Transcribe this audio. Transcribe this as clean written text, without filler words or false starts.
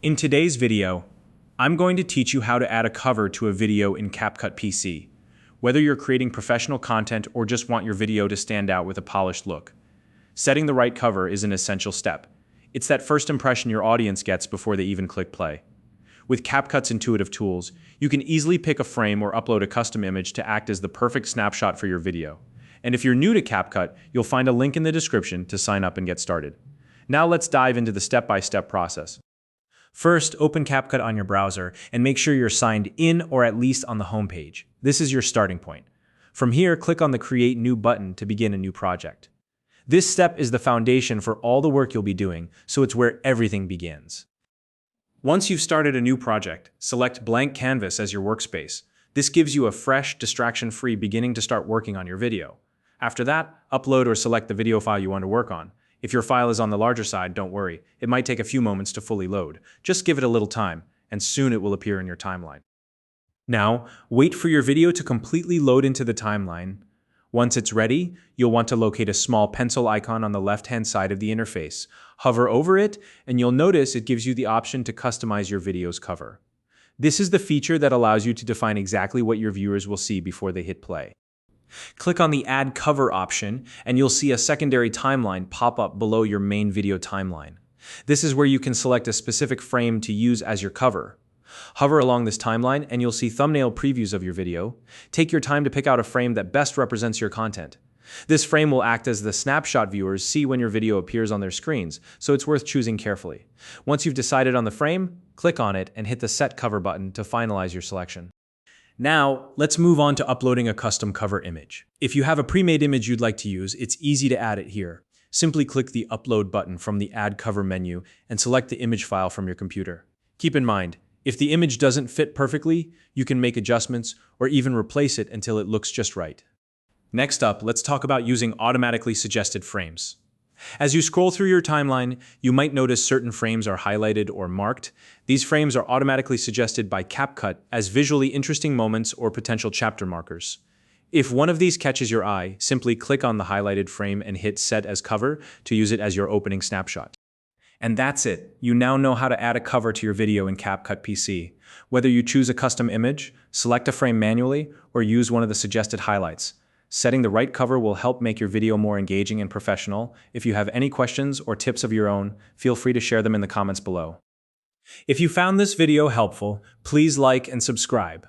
In today's video, I'm going to teach you how to add a cover to a video in CapCut PC, whether you're creating professional content or just want your video to stand out with a polished look. Setting the right cover is an essential step. It's that first impression your audience gets before they even click play. With CapCut's intuitive tools, you can easily pick a frame or upload a custom image to act as the perfect snapshot for your video. And if you're new to CapCut, you'll find a link in the description to sign up and get started. Now let's dive into the step-by-step process. First, open CapCut on your browser and make sure you're signed in or at least on the home page. This is your starting point. From here, click on the Create New button to begin a new project. This step is the foundation for all the work you'll be doing, so it's where everything begins. Once you've started a new project, select Blank Canvas as your workspace. This gives you a fresh, distraction-free beginning to start working on your video. After that, upload or select the video file you want to work on. If your file is on the larger side, don't worry. It might take a few moments to fully load. Just give it a little time, and soon it will appear in your timeline. Now, wait for your video to completely load into the timeline. Once it's ready, you'll want to locate a small pencil icon on the left-hand side of the interface. Hover over it, and you'll notice it gives you the option to customize your video's cover. This is the feature that allows you to define exactly what your viewers will see before they hit play. Click on the Add Cover option, and you'll see a secondary timeline pop up below your main video timeline. This is where you can select a specific frame to use as your cover. Hover along this timeline, and you'll see thumbnail previews of your video. Take your time to pick out a frame that best represents your content. This frame will act as the snapshot viewers see when your video appears on their screens, so it's worth choosing carefully. Once you've decided on the frame, click on it and hit the Set Cover button to finalize your selection. Now, let's move on to uploading a custom cover image. If you have a pre-made image you'd like to use, it's easy to add it here. Simply click the Upload button from the Add Cover menu and select the image file from your computer. Keep in mind, if the image doesn't fit perfectly, you can make adjustments or even replace it until it looks just right. Next up, let's talk about using automatically suggested frames. As you scroll through your timeline, you might notice certain frames are highlighted or marked. These frames are automatically suggested by CapCut as visually interesting moments or potential chapter markers. If one of these catches your eye, simply click on the highlighted frame and hit Set as Cover to use it as your opening snapshot. And that's it. You now know how to add a cover to your video in CapCut PC. Whether you choose a custom image, select a frame manually, or use one of the suggested highlights, setting the right cover will help make your video more engaging and professional. If you have any questions or tips of your own, feel free to share them in the comments below. If you found this video helpful, please like and subscribe.